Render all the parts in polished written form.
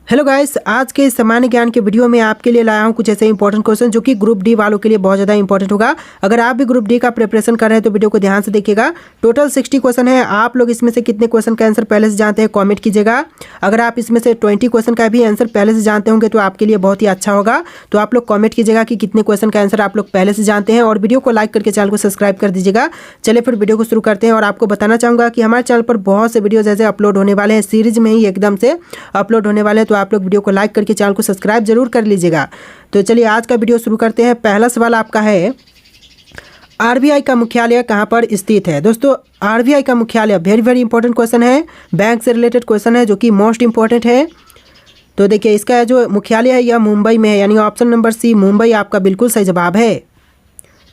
Hello guys, आज के सामान्य ज्ञान के वीडियो में आपके लिए लाया हूं कुछ ऐसे इंपॉर्टेंट क्वेश्चन जो कि ग्रुप डी वालों के लिए बहुत ज़्यादा इंपॉर्टेंट होगा। अगर आप भी ग्रुप डी का प्रिपरेशन कर रहे हैं तो वीडियो को ध्यान से देखिएगा। टोटल 60 क्वेश्चन है। आप लोग इसमें से कितने क्वेश्चन का आंसर पहले से जानते हैं कॉमेंट कीजिएगा। अगर आप इसमें से 20 क्वेश्चन का भी आंसर पहले से जानते होंगे तो आपके लिए बहुत ही अच्छा होगा। तो आप लोग कॉमेंट कीजिएगा कि कितने क्वेश्चन का आंसर आप लोग पहले से जानते हैं और वीडियो को लाइक करके चैनल को सब्सक्राइब कर दीजिएगा। चलिए फिर वीडियो को शुरू करते हैं। और आपको बताना चाहूँगा कि हमारे चैनल पर बहुत से वीडियोज ऐसे अपलोड होने वाले हैं, सीरीज में ही एकदम से अपलोड होने वाले हैं। तो आप लोग वीडियो को लाइक करके चैनल को सब्सक्राइब जरूर कर लीजिएगा। तो चलिए आज का वीडियो शुरू करते हैं। पहला सवाल आपका है, आरबीआई का मुख्यालय कहां पर स्थित है। दोस्तों आरबीआई का मुख्यालय वेरी इंपॉर्टेंट क्वेश्चन है, बैंक से रिलेटेड क्वेश्चन है जो कि मोस्ट इंपॉर्टेंट है। तो देखिए इसका जो मुख्यालय है यह मुंबई में है, यानी ऑप्शन नंबर सी मुंबई आपका बिल्कुल सही जवाब है।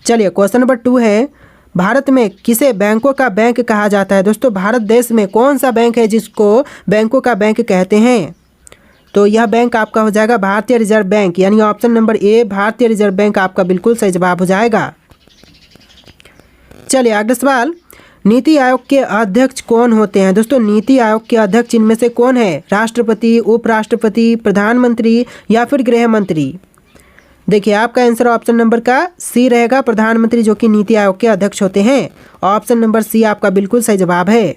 चलिए क्वेश्चन नंबर 2 है, भारत में किसे बैंकों का बैंक कहा जाता है। दोस्तों भारत देश में कौन सा बैंक है जिसको बैंकों का बैंक कहते हैं। तो यह बैंक आपका हो जाएगा भारतीय रिजर्व बैंक, यानी ऑप्शन नंबर ए भारतीय रिजर्व बैंक आपका बिल्कुल सही जवाब हो जाएगा। चलिए अगला सवाल, नीति आयोग के अध्यक्ष कौन होते हैं। दोस्तों नीति आयोग के अध्यक्ष इनमें से कौन है, राष्ट्रपति, उपराष्ट्रपति, प्रधानमंत्री या फिर गृह मंत्री। देखिए आपका आंसर ऑप्शन नंबर का सी रहेगा, प्रधानमंत्री जो कि नीति आयोग के अध्यक्ष होते हैं। ऑप्शन नंबर सी आपका बिल्कुल सही जवाब है।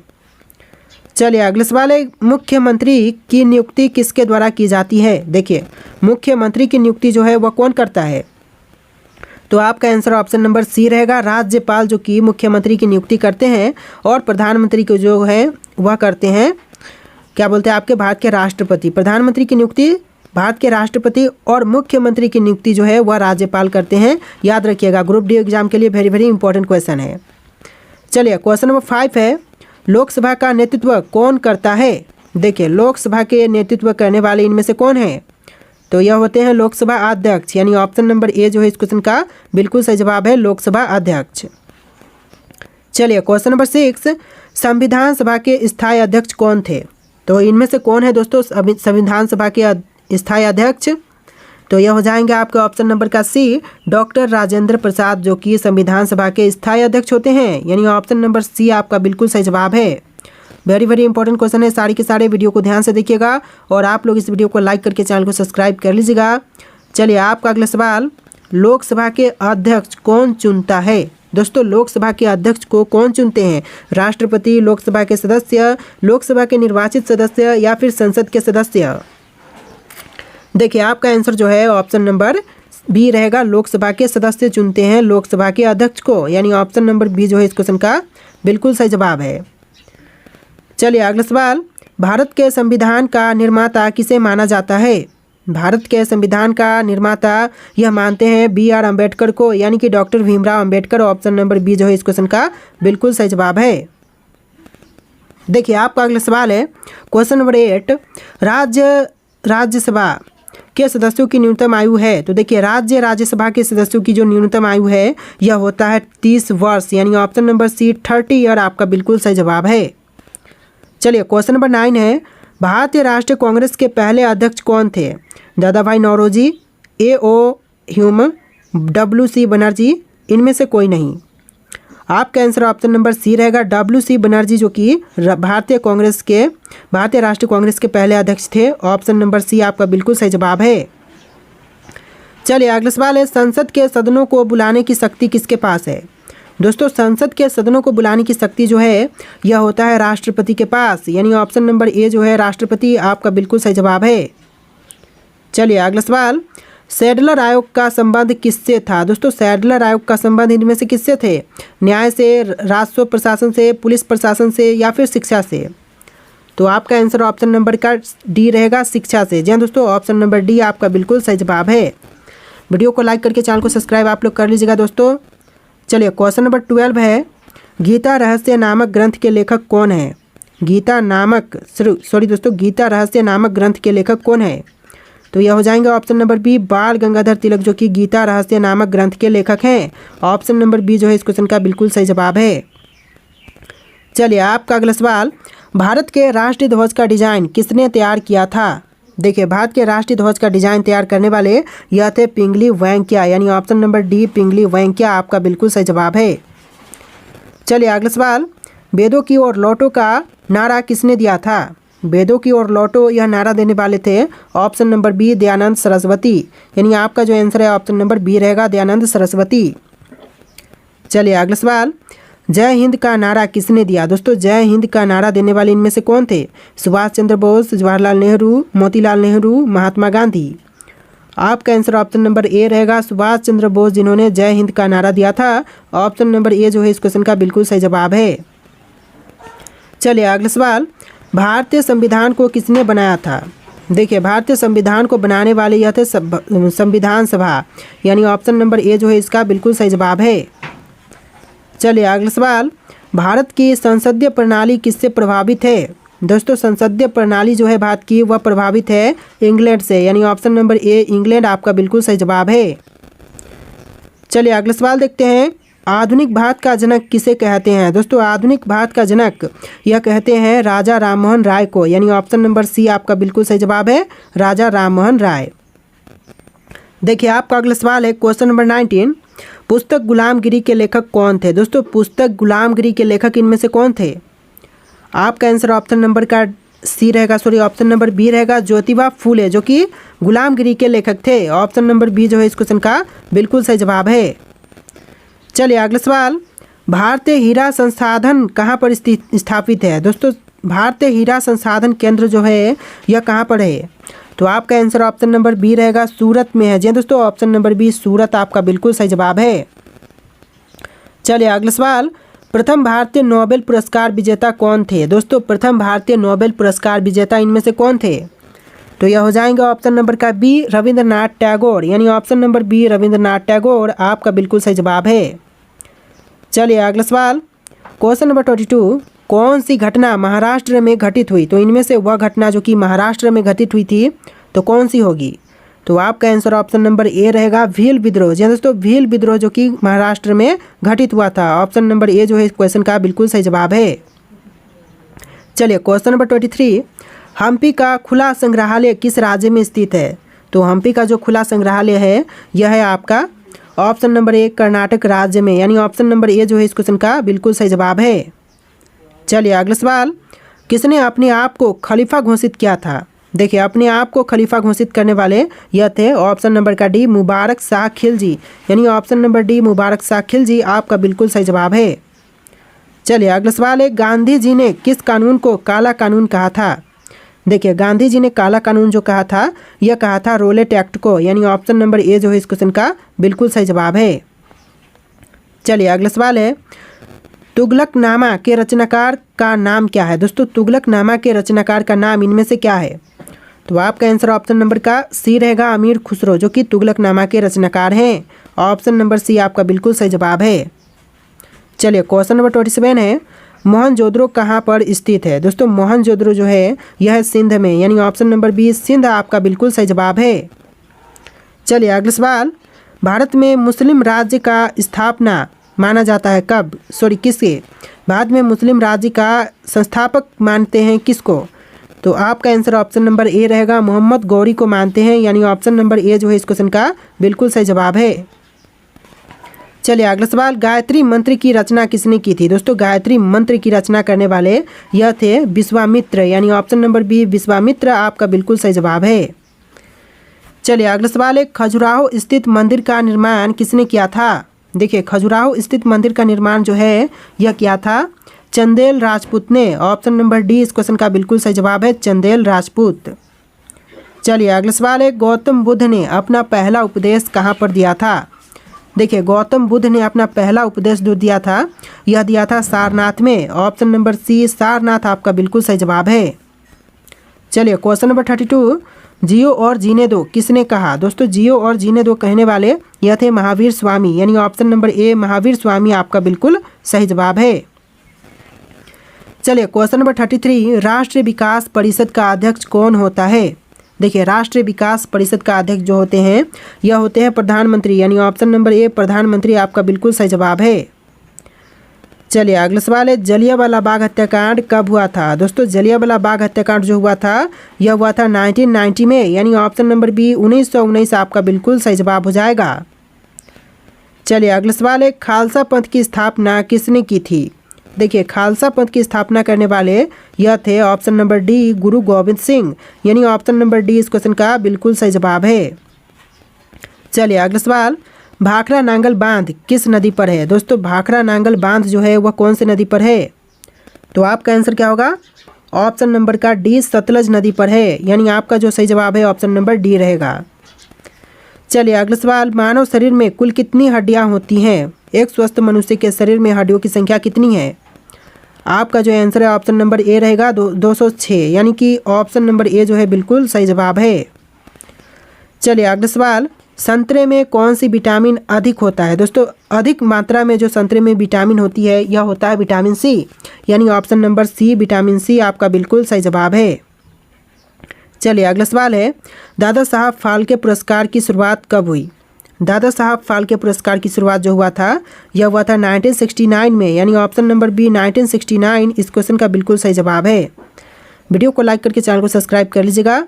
चलिए अगला सवाल है, मुख्यमंत्री की नियुक्ति किसके द्वारा की जाती है। देखिए मुख्यमंत्री की नियुक्ति जो है वह कौन करता है। तो आपका आंसर ऑप्शन नंबर सी रहेगा, राज्यपाल जो कि मुख्यमंत्री की नियुक्ति करते हैं। और प्रधानमंत्री को जो है वह करते हैं, क्या बोलते हैं, आपके भारत के राष्ट्रपति। प्रधानमंत्री की नियुक्ति भारत के राष्ट्रपति और मुख्यमंत्री की नियुक्ति जो है वह राज्यपाल करते हैं। याद रखिएगा, ग्रुप डी एग्जाम के लिए वेरी इंपॉर्टेंट क्वेश्चन है। चलिए क्वेश्चन नंबर 5 है, लोकसभा का नेतृत्व कौन करता है। देखिए लोकसभा के नेतृत्व करने वाले इनमें से कौन है। तो यह होते हैं लोकसभा अध्यक्ष, यानी ऑप्शन नंबर ए जो है इस क्वेश्चन का बिल्कुल सही जवाब है, लोकसभा अध्यक्ष। चलिए क्वेश्चन नंबर 6, संविधान सभा के स्थायी अध्यक्ष कौन थे। तो इनमें से कौन है दोस्तों संविधान सभा के स्थायी अध्यक्ष। तो यह हो जाएंगे आपके ऑप्शन नंबर का सी, डॉक्टर राजेंद्र प्रसाद जो कि संविधान सभा के स्थायी अध्यक्ष होते हैं, यानी ऑप्शन नंबर सी आपका बिल्कुल सही जवाब है। वेरी इंपॉर्टेंट क्वेश्चन है, सारे के सारे वीडियो को ध्यान से देखिएगा और आप लोग इस वीडियो को लाइक करके चैनल को सब्सक्राइब कर लीजिएगा। चलिए आपका अगला सवाल, लोकसभा के अध्यक्ष कौन चुनता है। दोस्तों लोकसभा के अध्यक्ष को कौन चुनते हैं, राष्ट्रपति, लोकसभा के सदस्य, लोकसभा के निर्वाचित सदस्य या फिर संसद के सदस्य। देखिए आपका आंसर जो है ऑप्शन नंबर बी रहेगा, लोकसभा के सदस्य चुनते हैं लोकसभा के अध्यक्ष को, यानी ऑप्शन नंबर बी जो है इस क्वेश्चन का बिल्कुल सही जवाब है। चलिए अगला सवाल, भारत के संविधान का निर्माता किसे माना जाता है। भारत के संविधान का निर्माता यह मानते हैं BR अम्बेडकर को, यानी कि doctor Bhimrao Ambedkar. Option number b जो है इस क्वेश्चन का बिल्कुल सही जवाब है। देखिए आपका अगला सवाल है, क्वेश्चन नंबर 8, राज्यसभा के सदस्यों की न्यूनतम आयु है। तो देखिए राज्यसभा के सदस्यों की जो न्यूनतम आयु है यह होता है 30 वर्ष, यानी ऑप्शन नंबर सी 30 ईयर आपका बिल्कुल सही जवाब है। चलिए क्वेश्चन नंबर 9 है, भारतीय राष्ट्रीय कांग्रेस के पहले अध्यक्ष कौन थे। Dadabhai Naoroji, AO Hume, WC Banerjee, इनमें से कोई नहीं। आपका आंसर ऑप्शन नंबर सी रहेगा, WC बनर्जी जो कि भारतीय राष्ट्रीय कांग्रेस के पहले अध्यक्ष थे। ऑप्शन नंबर सी आपका बिल्कुल सही जवाब है। चलिए अगला सवाल है, संसद के सदनों को बुलाने की शक्ति किसके पास है। दोस्तों संसद के सदनों को बुलाने की शक्ति जो है यह होता है राष्ट्रपति के पास, यानी ऑप्शन नंबर ए जो है राष्ट्रपति आपका बिल्कुल सही जवाब है। चलिए अगला सवाल, सैडलर आयोग का संबंध किससे था। दोस्तों सैडलर आयोग का संबंध इनमें से किससे थे, न्याय से, राजस्व प्रशासन से, पुलिस प्रशासन से या फिर शिक्षा से। तो आपका आंसर ऑप्शन नंबर का डी रहेगा, शिक्षा से। जी हाँ दोस्तों, ऑप्शन नंबर डी आपका बिल्कुल सही जवाब है। वीडियो को लाइक करके चैनल को सब्सक्राइब आप लोग कर लीजिएगा दोस्तों। चलिए क्वेश्चन नंबर 12 है, गीता रहस्य नामक ग्रंथ के लेखक कौन है। गीता रहस्य नामक ग्रंथ के लेखक कौन है। तो यह हो जाएंगे ऑप्शन नंबर बी, बाल गंगाधर तिलक जो कि गीता रहस्य नामक ग्रंथ के लेखक हैं। ऑप्शन नंबर बी जो है इस क्वेश्चन का बिल्कुल सही जवाब है। चलिए आपका अगला सवाल, भारत के राष्ट्रीय ध्वज का डिजाइन किसने तैयार किया था। देखिए भारत के राष्ट्रीय ध्वज का डिजाइन तैयार करने वाले यह थे पिंगली वेंकैया, यानी ऑप्शन नंबर डी पिंगली वेंकैया आपका बिल्कुल सही जवाब है। चलिए अगला सवाल, वेदों की ओर लौटो का नारा किसने दिया था। वेदों की ओर लौटो यह नारा देने वाले थे? Option number b Dayanand Saraswati. यानी आपका जो आंसर है ऑप्शन नंबर बी रहेगा दयानंद सरस्वती। चलिए अगला सवाल, जय हिंद का नारा किसने दिया? दोस्तों जय हिंद का नारा देने वाले इनमें से कौन थे? सुभाष चंद्र बोस, जवाहरलाल नेहरू, मोतीलाल नेहरू, महात्मा गांधी। आपका आंसर ऑप्शन नंबर ए रहेगा सुभाष चंद्र बोस, जिन्होंने जय हिंद का नारा दिया था। ऑप्शन नंबर ए जो है इस क्वेश्चन का बिल्कुल सही जवाब है। चलिए अगला सवाल, भारतीय संविधान को किसने बनाया था? देखिए भारतीय संविधान को बनाने वाले यह थे संविधान सभा, यानी ऑप्शन नंबर ए जो है इसका बिल्कुल सही जवाब है। चलिए अगला सवाल, भारत की संसदीय प्रणाली किससे प्रभावित है? दोस्तों संसदीय प्रणाली जो है भारत की वह प्रभावित है इंग्लैंड से, यानी ऑप्शन नंबर ए इंग्लैंड आपका बिल्कुल सही जवाब है। चलिए अगला सवाल देखते हैं, आधुनिक भारत का जनक किसे कहते हैं? दोस्तों आधुनिक भारत का जनक यह कहते हैं राजा राममोहन राय को, यानी ऑप्शन नंबर सी आपका बिल्कुल सही जवाब है, राजा राममोहन राय। देखिए आपका अगला सवाल है क्वेश्चन नंबर 19, पुस्तक गुलामगिरी के लेखक कौन थे? दोस्तों पुस्तक गुलामगिरी के लेखक इनमें से कौन थे? आपका आंसर ऑप्शन नंबर का सी रहेगा, सॉरी ऑप्शन नंबर बी रहेगा, ज्योतिबा फूले, जो कि गुलामगिरी के लेखक थे। ऑप्शन नंबर बी जो है इस क्वेश्चन का बिल्कुल सही जवाब है। चलिए अगला सवाल, भारतीय हीरा संसाधन कहाँ पर स्थापित है? दोस्तों भारतीय हीरा संसाधन केंद्र जो है यह कहाँ पर है? तो आपका आंसर ऑप्शन नंबर बी रहेगा, सूरत में है। जी दोस्तों ऑप्शन नंबर बी सूरत आपका बिल्कुल सही जवाब है। चलिए अगला सवाल, प्रथम भारतीय नोबेल पुरस्कार विजेता कौन थे? दोस्तों प्रथम भारतीय नोबेल पुरस्कार विजेता इनमें से कौन थे? तो यह हो जाएंगे ऑप्शन नंबर का बी रविंद्रनाथ टैगोर, यानी option number b Rabindranath Tagore आपका बिल्कुल सही जवाब है। चलिए अगला सवाल, क्वेश्चन नंबर 22, कौन सी घटना महाराष्ट्र में घटित हुई? तो इनमें से वह घटना जो कि महाराष्ट्र में घटित हुई थी तो कौन सी होगी? तो आपका आंसर ऑप्शन नंबर ए रहेगा भील विद्रोह। जी दोस्तों भील विद्रोह जो कि महाराष्ट्र में घटित हुआ था। ऑप्शन नंबर ए जो है इस क्वेश्चन का बिल्कुल सही जवाब है। चलिए क्वेश्चन नंबर 23, हम्पी का खुला संग्रहालय किस राज्य में स्थित है? तो हम्पी का जो खुला संग्रहालय है यह है आपका ऑप्शन नंबर ए कर्नाटक राज्य में, यानी ऑप्शन नंबर ए जो है इस क्वेश्चन का बिल्कुल सही जवाब है। चलिए अगला सवाल, किसने अपने आप को खलीफा घोषित किया था? देखिए अपने आप को खलीफा घोषित करने वाले यह थे ऑप्शन नंबर का डी मुबारक शाह खिलजी, यानी option number D Mubarak Shah Khilji आपका बिल्कुल सही जवाब है। चलिए अगला सवाल है, गांधी जी ने किस कानून को काला कानून कहा था? देखिए गांधी जी ने काला कानून जो कहा था यह कहा था रोलेट एक्ट को, यानी ऑप्शन नंबर ए जो है इस क्वेश्चन का बिल्कुल सही जवाब है। चलिए अगला सवाल है, तुगलकनामा के रचनाकार का नाम क्या है? दोस्तों तुगलकनामा के रचनाकार का नाम इनमें से क्या है? तो आपका आंसर ऑप्शन नंबर का सी रहेगा अमीर खुसरो, जो कि तुगलकनामा के रचनाकार हैं। ऑप्शन नंबर सी आपका बिल्कुल सही जवाब है। चलिए क्वेश्चन नंबर 27 है, मोहनजोदड़ो कहाँ पर स्थित है? दोस्तों मोहनजोदड़ो जो है यह सिंध में, यानी ऑप्शन नंबर बी सिंध आपका बिल्कुल सही जवाब है। चलिए अगला सवाल, भारत में मुस्लिम राज्य का स्थापना माना जाता है कब? किसके? भारत में मुस्लिम राज्य का संस्थापक मानते हैं किसको? तो आपका आंसर ऑप्शन नंबर ए रहेगा मोहम्मद गौरी को मानते हैं, यानी ऑप्शन नंबर ए जो है इस क्वेश्चन का बिल्कुल सही जवाब है। चलिए अगला सवाल, गायत्री मंत्र की रचना किसने की थी? दोस्तों गायत्री मंत्र की रचना करने वाले यह थे विश्वामित्र, यानी ऑप्शन नंबर बी विश्वामित्र आपका बिल्कुल सही जवाब है। चलिए अगला सवाल है, खजुराहो स्थित मंदिर का निर्माण किसने किया था? देखिए खजुराहो स्थित मंदिर का निर्माण जो है यह किया था चंदेल राजपूत ने। ऑप्शन नंबर डी इस क्वेश्चन का बिल्कुल सही जवाब है, चंदेल राजपूत। चलिए अगला सवाल है, गौतम बुद्ध ने अपना पहला उपदेश कहाँ पर दिया था? देखिए गौतम बुद्ध ने अपना पहला उपदेश जो दिया था यह दिया था सारनाथ में। ऑप्शन नंबर सी सारनाथ आपका बिल्कुल सही जवाब है। चलिए क्वेश्चन नंबर 32, जियो और जीने दो किसने कहा? दोस्तों जियो और जीने दो कहने वाले यह थे महावीर स्वामी, यानी option number A Mahavir Swami आपका बिल्कुल सही जवाब है। चलिए क्वेश्चन नंबर 33, राष्ट्रीय विकास परिषद का अध्यक्ष कौन होता है? देखिए राष्ट्रीय विकास परिषद का अध्यक्ष जो होते हैं यह होते हैं प्रधानमंत्री, यानी ऑप्शन नंबर ए प्रधानमंत्री आपका बिल्कुल सही जवाब है। चलिए अगला सवाल है, जलियांवाला बाग हत्याकांड कब हुआ था? दोस्तों जलियांवाला बाग हत्याकांड जो हुआ था यह हुआ था 1990 में, यानी ऑप्शन नंबर बी 1919 आपका बिल्कुल सही जवाब हो जाएगा। चलिए अगला सवाल है, खालसा पंथ की स्थापना किसने की थी? देखिए खालसा पंथ की स्थापना करने वाले यह थे ऑप्शन नंबर डी गुरु गोविंद सिंह, यानी ऑप्शन नंबर डी इस क्वेश्चन का बिल्कुल सही जवाब है। चलिए अगला सवाल, भाखड़ा नांगल बांध किस नदी पर है? दोस्तों भाखड़ा नांगल बांध जो है वह कौन सी नदी पर है? तो आपका आंसर क्या होगा? ऑप्शन नंबर का डी सतलज नदी पर है, यानी आपका जो सही जवाब है ऑप्शन नंबर डी रहेगा। चलिए अगला सवाल, मानव शरीर में कुल कितनी हड्डियां होती हैं? एक स्वस्थ मनुष्य के शरीर में हड्डियों की संख्या कितनी है? आपका जो आंसर है ऑप्शन नंबर ए रहेगा 206, यानी कि ऑप्शन नंबर ए जो है बिल्कुल सही जवाब है। चलिए अगला सवाल, संतरे में कौन सी विटामिन अधिक होता है? दोस्तों अधिक मात्रा में जो संतरे में विटामिन होती है यह होता है विटामिन सी, यानी option number c vitamin c आपका बिल्कुल सही जवाब है। चलिए अगला सवाल है, दादा साहब फाल्के पुरस्कार की शुरुआत कब हुई? दादा साहब फाल्के पुरस्कार की शुरुआत जो हुआ था यह हुआ था 1969 में, यानी ऑप्शन नंबर बी 1969 इस क्वेश्चन का बिल्कुल सही जवाब है। वीडियो को लाइक करके चैनल को सब्सक्राइब कर लीजिएगा।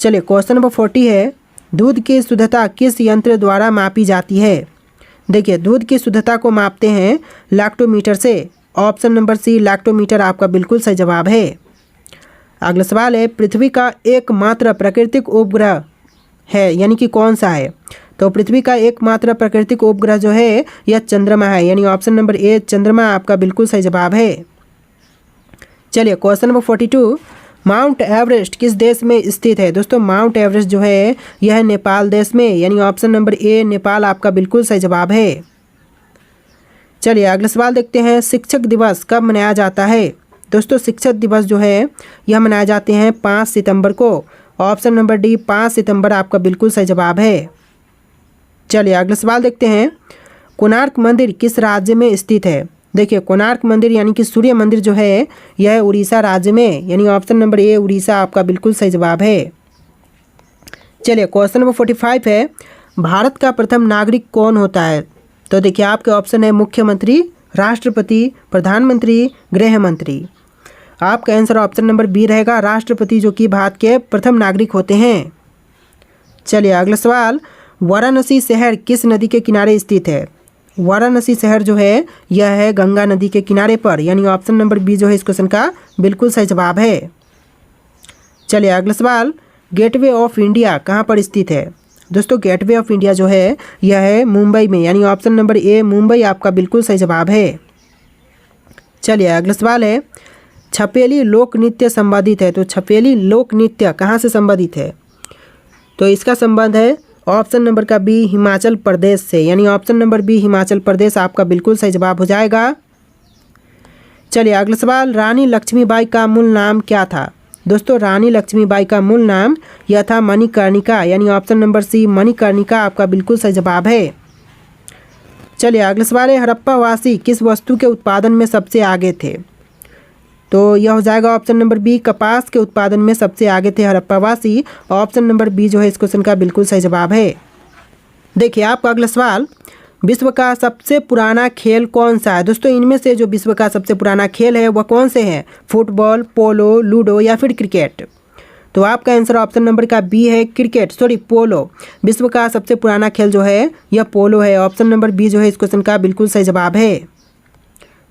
चलिए क्वेश्चन नंबर 40 है, दूध की शुद्धता किस यंत्र द्वारा मापी जाती है? देखिए दूध की शुद्धता को मापते हैं लैक्टोमीटर से, ऑप्शन नंबर सी लैक्टोमीटर आपका बिल्कुल सही जवाब है। अगला सवाल है, पृथ्वी का एकमात्र प्राकृतिक उपग्रह है, यानी कि कौन सा है? तो पृथ्वी का एकमात्र प्राकृतिक उपग्रह जो है यह चंद्रमा है, यानी ऑप्शन नंबर ए चंद्रमा आपका बिल्कुल सही जवाब है। चलिए क्वेश्चन नंबर 42, माउंट एवरेस्ट किस देश में स्थित है? दोस्तों माउंट एवरेस्ट जो है यह नेपाल देश में, यानी ऑप्शन नंबर ए नेपाल आपका बिल्कुल सही जवाब है। चलिए अगला सवाल देखते हैं, शिक्षक दिवस कब मनाया जाता है? दोस्तों शिक्षक दिवस जो है यह मनाए जाते हैं 5 सितंबर को, ऑप्शन नंबर डी 5 सितंबर आपका बिल्कुल सही जवाब है। चलिए अगला सवाल देखते हैं, कोणार्क मंदिर किस राज्य में स्थित है? देखिए कोणार्क मंदिर यानी कि सूर्य मंदिर जो है यह उड़ीसा राज्य में, यानी ऑप्शन नंबर ए उड़ीसा आपका बिल्कुल सही जवाब है। चलिए क्वेश्चन नंबर 45 है, भारत का प्रथम नागरिक कौन होता है? तो देखिए आपके ऑप्शन है मुख्यमंत्री, राष्ट्रपति, प्रधानमंत्री, गृह मंत्री। आपका आंसर ऑप्शन नंबर बी रहेगा राष्ट्रपति, जो कि भारत के प्रथम नागरिक होते हैं। चलिए अगला सवाल, वाराणसी शहर किस नदी के किनारे स्थित है? वाराणसी शहर जो है यह है गंगा नदी के किनारे पर, यानी ऑप्शन नंबर बी जो है इस क्वेश्चन का बिल्कुल सही जवाब है। चलिए अगला सवाल, गेटवे ऑफ इंडिया कहाँ पर स्थित है? दोस्तों गेटवे ऑफ इंडिया जो है यह है मुंबई में, यानी ऑप्शन नंबर ए मुंबई आपका बिल्कुल सही जवाब है। चलिए अगला सवाल है, छपेली लोक नृत्य संबंधित है, तो छपेली लोक नृत्य कहाँ से संबंधित है? तो इसका संबंध है ऑप्शन नंबर का बी हिमाचल प्रदेश से, यानी option number B Himachal Pradesh आपका बिल्कुल सही जवाब हो जाएगा। चलिए अगला सवाल, रानी लक्ष्मीबाई का मूल नाम क्या था? दोस्तों रानी लक्ष्मीबाई का मूल नाम यह था मणिकर्णिका, यानी ऑप्शन नंबर सी मणिकर्णिका आपका बिल्कुल सही जवाब है। चलिए अगला सवाल है, हड़प्पावासी किस वस्तु के उत्पादन में सबसे आगे थे? तो यह हो जाएगा ऑप्शन नंबर बी कपास के उत्पादन में सबसे आगे थे हड़प्पावासी, ऑप्शन नंबर बी जो है इस क्वेश्चन का बिल्कुल सही जवाब है। देखिए आपका अगला सवाल, विश्व का सबसे पुराना खेल कौन सा है? दोस्तों इनमें से जो विश्व का सबसे पुराना खेल है वह कौन से हैं? फुटबॉल, पोलो, लूडो या फिर क्रिकेट? तो आपका आंसर ऑप्शन नंबर का बी है क्रिकेट, सॉरी पोलो। विश्व का सबसे पुराना खेल जो है यह पोलो है, ऑप्शन नंबर बी जो है इस क्वेश्चन का बिल्कुल सही जवाब है।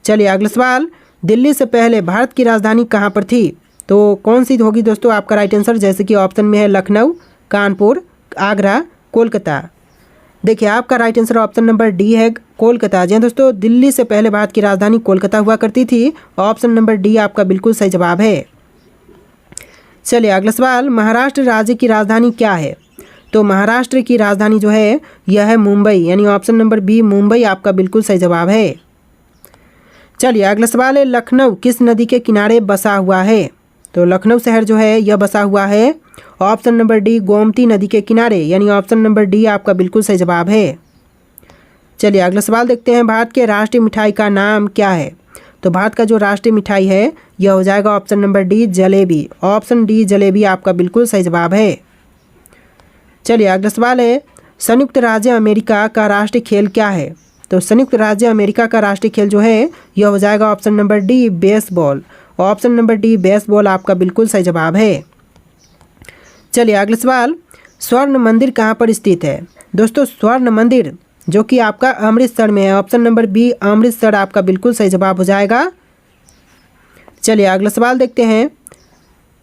चलिए अगला सवाल, दिल्ली से पहले भारत की राजधानी कहाँ पर थी? तो कौन सी होगी दोस्तों आपका राइट आंसर? जैसे कि ऑप्शन में है लखनऊ, कानपुर, आगरा, कोलकाता। देखिए आपका right answer option number D है कोलकाता। जी हाँ दोस्तों, दिल्ली से पहले भारत की राजधानी कोलकाता हुआ करती थी, ऑप्शन नंबर डी आपका बिल्कुल सही जवाब है। चलिए अगला सवाल, महाराष्ट्र राज्य की राजधानी क्या है? तो महाराष्ट्र की राजधानी जो है यह है मुंबई, यानी ऑप्शन नंबर बी मुंबई आपका बिल्कुल सही जवाब है। चलिए अगला सवाल है, लखनऊ किस नदी के किनारे बसा हुआ है? तो लखनऊ शहर जो है यह बसा हुआ है ऑप्शन नंबर डी गोमती नदी के किनारे, यानी ऑप्शन नंबर डी आपका बिल्कुल सही जवाब है। चलिए अगला सवाल देखते हैं, भारत के राष्ट्रीय मिठाई का नाम क्या है? तो भारत का जो राष्ट्रीय मिठाई है यह हो जाएगा option number D jalebi, option D jalebi आपका बिल्कुल सही जवाब है। चलिए अगला सवाल है, संयुक्त राज्य अमेरिका का राष्ट्रीय खेल क्या है? तो संयुक्त राज्य अमेरिका का राष्ट्रीय खेल जो है यह हो जाएगा option number D baseball, option number D baseball आपका बिल्कुल सही जवाब है। चलिए अगला सवाल, स्वर्ण मंदिर कहाँ पर स्थित है? दोस्तों स्वर्ण मंदिर जो कि आपका अमृतसर में है, ऑप्शन नंबर बी अमृतसर आपका बिल्कुल सही जवाब हो जाएगा। चलिए अगला सवाल देखते हैं।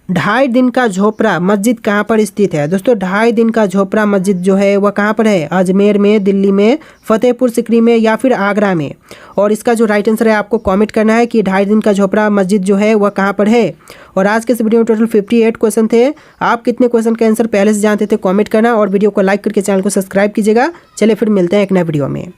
2.5 दिन का झोपड़ा मस्जिद कहाँ पर स्थित है? दोस्तों 2.5 दिन का झोपड़ा मस्जिद जो है वह कहाँ पर है? अजमेर में, दिल्ली में, फतेहपुर सिकरी में या फिर आगरा में। और इसका जो राइट आंसर है आपको कमेंट करना है कि 2.5 दिन का झोपड़ा मस्जिद जो है वह कहाँ पर है। और आज के इस वीडियो में टोटल 58 क्वेश्चन थे। आप कितने क्वेश्चन का आंसर पहले से जानते थे कॉमेंट करना और वीडियो को लाइक करके चैनल को सब्सक्राइब कीजिएगा। चलिए फिर मिलते हैं एक नए वीडियो में।